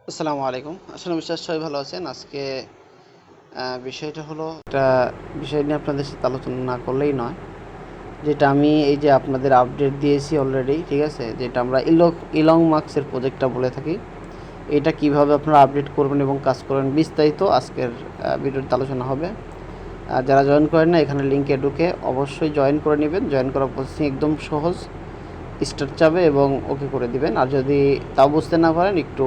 আসসালামু আলাইকুম। আসলে বিশ্বাস সবাই ভালো আছেন। আজকে বিষয়টা হলো একটা বিষয় নিয়ে আপনাদের সাথে আলোচনা না করলেই নয়। যেটা আমি এই যে আপনাদের আপডেট দিয়েছি অলরেডি, ঠিক আছে? যেটা আমরা ইলং মার্কসের প্রজেক্টটা বলে থাকি। এটা কিভাবে আপনারা আপডেট করবেন এবং কাজ করবেন বিস্তারিত আজকের ভিডিওতে আলোচনা হবে। যারা জয়েন করেন না, এখানে লিঙ্কে ঢুকে অবশ্যই জয়েন করে নেবেন। জয়েন করার প্রসেসিং একদম সহজ, স্টার্ট যাবে এবং ওকে করে দিবেন। আর যদি তাও বুঝতে না পারেন, একটু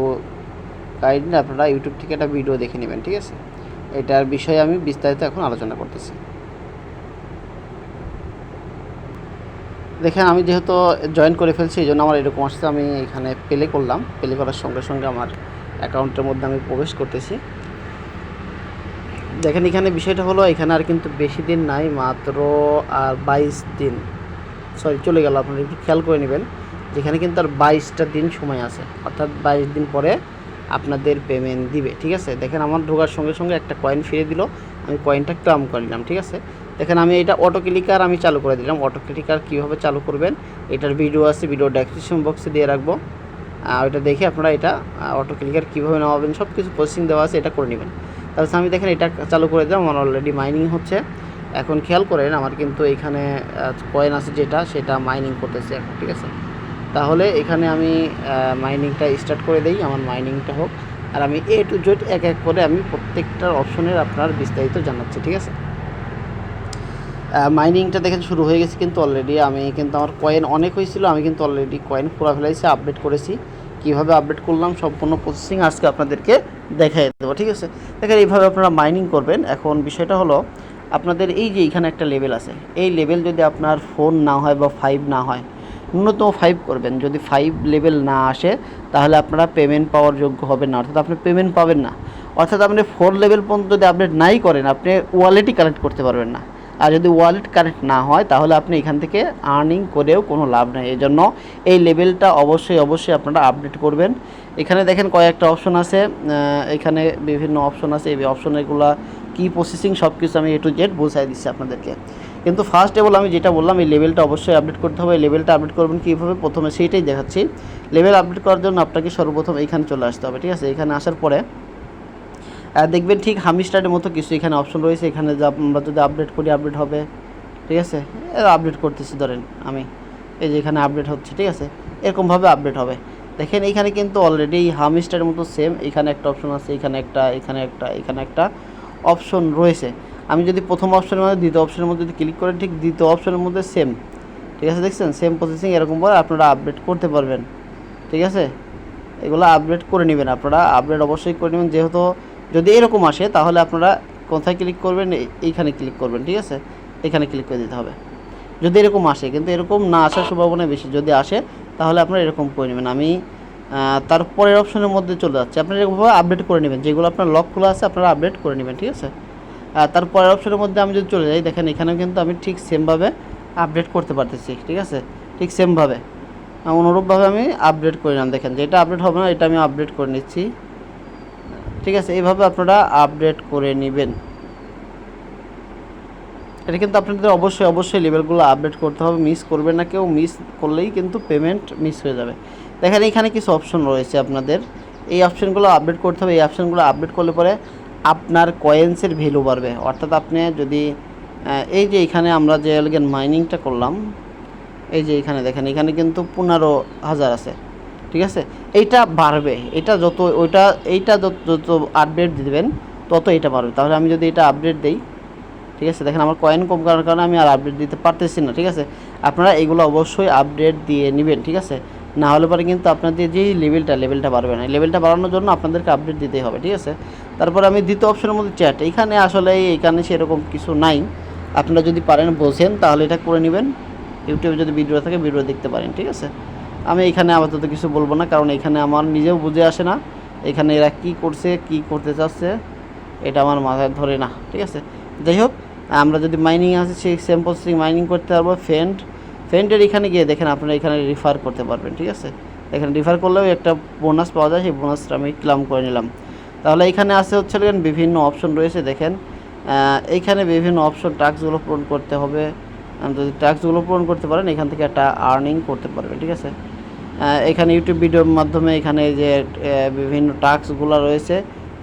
কাইন্ডলি আপনারা ইউটিউব থেকে একটা ভিডিও দেখে নেবেন, ঠিক আছে? এটার বিষয়ে আমি বিস্তারিত এখন আলোচনা করতেছি। দেখেন, আমি যেহেতু জয়েন করে ফেলছি, এই জন্য আমার এরকম আসছে। আমি এখানে প্লে করলাম, প্লে করার সঙ্গে সঙ্গে আমার অ্যাকাউন্টের মধ্যে আমি প্রবেশ করতেছি। দেখেন, এখানে বিষয়টা হলো, এখানে আর কিন্তু বেশি দিন নাই, মাত্র আর 22 দিন, সরি চলে গেল। আপনারা একটু খেয়াল করে নেবেন, যেখানে কিন্তু আর 22টা দিন সময় আছে, অর্থাৎ 22 দিন পরে আপনাদের পেমেন্ট দিবে, ঠিক আছে? দেখেন, আমার ঢোকার সঙ্গে সঙ্গে একটা কয়েন ফিরে দিল, আমি কয়েনটা ক্লেম করে নিলাম, ঠিক আছে? দেখেন, আমি এটা অটো ক্লিকার আমি চালু করে দিলাম। অটো ক্লিকার কীভাবে চালু করবেন, এটার ভিডিও আছে, ভিডিও ডেসক্রিপশন বক্সে দিয়ে রাখবো। ওইটা দেখে আপনারা এটা অটো ক্লিকার কীভাবে নেওয়াবেন সব কিছু প্রসেসিং দেওয়া আছে, এটা করে নেবেন। তাহলে আমি দেখেন এটা চালু করে দিলাম, আমার অলরেডি মাইনিং হচ্ছে। এখন খেয়াল করেন, আমার কিন্তু এখানে কয়েন আছে যেটা, সেটা মাইনিং করতেছে এখন, ঠিক আছে? তাহলে এখানে আমি মাইনিংটা স্টার্ট করে দেই, আমার মাইনিংটা হোক। আর আমি এ টু জেড এক এক করে আমি প্রত্যেকটার অপশনের আপনার বিস্তারিত জানাচ্ছি, ঠিক আছে? মাইনিংটা দেখেন শুরু হয়ে গেছে কিন্তু অলরেডি। আমি কিন্তু আমার কয়েন অনেক হয়েছিল, আমি কিন্তু অলরেডি কয়েন পুরা ফেলাইছি, আপডেট করেছি। কীভাবে আপডেট করলাম সম্পূর্ণ প্রসেসিং আজকে আপনাদেরকে দেখাই দেবো, ঠিক আছে? দেখেন, এইভাবে আপনারা মাইনিং করবেন। এখন বিষয়টা হলো, আপনাদের এই যে এখানে একটা লেভেল আছে, এই লেভেল যদি আপনার 4 না হয় বা 5 না হয়, ন্যূনতম 5 করবেন। যদি 5 লেভেল না আসে, তাহলে আপনারা পেমেন্ট পাওয়ার যোগ্য হবেন না, অর্থাৎ আপনি পেমেন্ট পাবেন না। অর্থাৎ আপনি 4 লেভেল পর্যন্ত যদি আপডেট নাই করেন, আপনি ওয়ালেটই কানেক্ট করতে পারবেন না। আর যদি ওয়ালেট কানেক্ট না হয়, তাহলে আপনি এখান থেকে আর্নিং করেও কোনো লাভ নেই। এই জন্য এই লেভেলটা অবশ্যই আপনারা আপডেট করবেন। এখানে দেখেন কয়েকটা অপশন আছে, এখানে বিভিন্ন অপশন আছে। এই অপশনগুলো কী প্রসেসিং সব কিছু আমি এ টু জেড বুঝাই দিচ্ছি আপনাদেরকে। কিন্তু ফার্স্ট অফ অল আমি যেটা বললাম, এই লেভেলটা অবশ্যই আপডেট করতে হবে। এই লেভেলটা আপডেট করবেন কীভাবে, প্রথমে সেইটাই দেখাচ্ছি। লেভেল আপডেট করার জন্য আপনাকে সর্বপ্রথম এইখানে চলে আসতে হবে, ঠিক আছে? এখানে আসার পরে দেখবেন ঠিক হামিস্টারের মতো কিছু এখানে অপশন রয়েছে। এখানে আমরা যদি আপডেট করি, আপডেট হবে, ঠিক আছে? আপডেট করতেছি, ধরেন আমি এই যে এখানে আপডেট হচ্ছে, ঠিক আছে? এরকমভাবে আপডেট হবে। দেখেন, এইখানে কিন্তু অলরেডি হামিস্টারের মতো সেম এখানে একটা অপশন আছে, এখানে একটা অপশন রয়েছে। আমি যদি প্রথম অপশনের মধ্যে দ্বিতীয় অপশনের মধ্যে যদি ক্লিক করেন, ঠিক দ্বিতীয় অপশনের মধ্যে সেম, ঠিক আছে? দেখছেন, সেম প্রসেসিং এরকমভাবে আপনারা আপডেট করতে পারবেন, ঠিক আছে? এগুলো আপডেট করে নেবেন, আপনারা আপডেট অবশ্যই করে নেবেন। যেহেতু যদি এরকম আসে, তাহলে আপনারা কোথায় ক্লিক করবেন, এইখানে ক্লিক করবেন, ঠিক আছে? এখানে ক্লিক করে দিতে হবে যদি এরকম আসে। কিন্তু এরকম না আসার সম্ভাবনা বেশি। যদি আসে, তাহলে আপনারা এরকম করে নেবেন। আমি তারপরের অপশনের মধ্যে চলে যাচ্ছি। আপনারা এরকমভাবে আপডেট করে নেবেন, যেগুলো আপনার লক খোলা আছে আপনারা আপডেট করে নেবেন, ঠিক আছে? তারপরের অপশনের মধ্যে আমি যদি চলে যাই, দেখেন এখানেও কিন্তু আমি ঠিক সেমভাবে আপডেট করতে পারতেছি, ঠিক আছে? ঠিক সেমভাবে অনুরূপভাবে আমি আপডেট করে নিলাম। দেখেন, যেটা আপডেট হবে না, এটা আমি আপডেট করে নিচ্ছি, ঠিক আছে? এইভাবে আপনারা আপডেট করে নেবেন। এটা কিন্তু আপনাদের অবশ্যই লেভেলগুলো আপডেট করতে হবে, মিস করবেন না কেউ। মিস করলেই কিন্তু পেমেন্ট মিস হয়ে যাবে। দেখেন, এখানে কিছু অপশন রয়েছে আপনাদের, এই অপশনগুলো আপডেট করতে হবে। এই অপশনগুলো আপডেট করলে পরে আপনার কয়েন্সের ভ্যালু বাড়বে। অর্থাৎ আপনি যদি এই যে এখানে আমরা যে মাইনিংটা করলাম, এই যে এখানে দেখেন, এখানে কিন্তু 15,000 আছে, ঠিক আছে? এইটা বাড়বে, এটা যত এইটা যত আপডেট দিবেন, তত এটা বাড়বে। তাহলে আমি যদি এটা আপডেট দিই, ঠিক আছে? দেখেন, আমার কয়েন কম করার কারণে আমি আর আপডেট দিতে পারতেছি না, ঠিক আছে? আপনারা এগুলো অবশ্যই আপডেট দিয়ে নেবেন, ঠিক আছে? না হলে পরে কিন্তু আপনাদের যেই লেভেলটা বাড়বে না। লেভেলটা বাড়ানোর জন্য আপনাদেরকে আপডেট দিতেই হবে, ঠিক আছে? তারপর আমি দ্বিতীয় অপশনের মধ্যে চ্যাট, এখানে সেরকম কিছু নাই। আপনারা যদি পারেন, বোঝেন, তাহলে এটা করে নেবেন। ইউটিউবে যদি ভিডিও থাকে, ভিডিও দেখতে পারেন, ঠিক আছে? আমি এখানে আপাতত কিছু বলবো না, কারণ এখানে আমার নিজেও বুঝে আসে না এখানে এরা কী করছে, কী করতে চাচ্ছে, এটা আমার মাথায় ধরে না, ঠিক আছে? যাই হোক, আমরা যদি মাইনিং আছে, সেই সেম প্রসেসিং মাইনিং করতে পারবো। ফ্রেন্ডের এখানে গিয়ে দেখেন, আপনারা এখানে রিফার করতে পারবেন, ঠিক আছে? এখানে রিফার করলেও একটা বোনাস পাওয়া যায়, সেই বোনাসটা আমি ক্লেম করে নিলাম। তাহলে এখানে আছে হচ্ছে বিভিন্ন অপশন রয়েছে। দেখেন, এইখানে বিভিন্ন অপশন, টাস্কগুলো পূরণ করতে হবে। যদি টাস্কগুলো পূরণ করতে পারেন, এখান থেকে একটা আর্নিং করতে পারবেন, ঠিক আছে? এখানে ইউটিউব ভিডিওর মাধ্যমে এখানে যে বিভিন্ন টাস্কগুলো রয়েছে,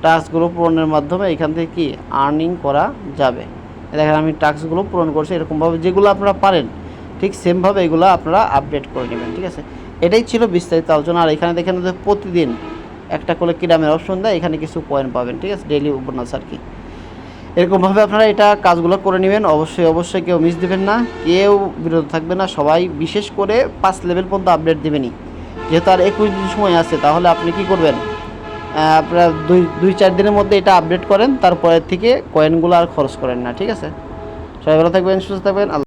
টাস্কগুলো পূরণের মাধ্যমে এখান থেকে কি আর্নিং করা যাবে। দেখেন আমি টাস্কগুলো পূরণ করছি, এরকমভাবে যেগুলো আপনারা পারেন ঠিক সেমভাবে এগুলো আপনারা আপডেট করে নেবেন। ঠিক আছে, এটাই ছিল বিস্তারিত আলোচনা। আর এখানে দেখেন যে প্রতিদিন একটা করে কিরামের অপশন দেয়, এখানে কিছু কয়েন পাবেন। ঠিক আছে, ডেইলি বোনাস আর কি। এরকমভাবে আপনারা এটা কাজগুলো করে নেবেন। অবশ্যই কেউ মিস দেবেন না, কেউ বিরত থাকবে না, সবাই বিশেষ করে 5 লেভেল পর্যন্ত আপডেট দেবেনই। যেহেতু আর 21 দিন সময় আছে, তাহলে আপনি কি করবেন, আপনারা 2-4 দিনের মধ্যে এটা আপডেট করেন, তারপরের থেকে কয়েনগুলো আর খরচ করেন না। ঠিক আছে, সবাই ভালো থাকবেন, সুস্থ থাকবেন।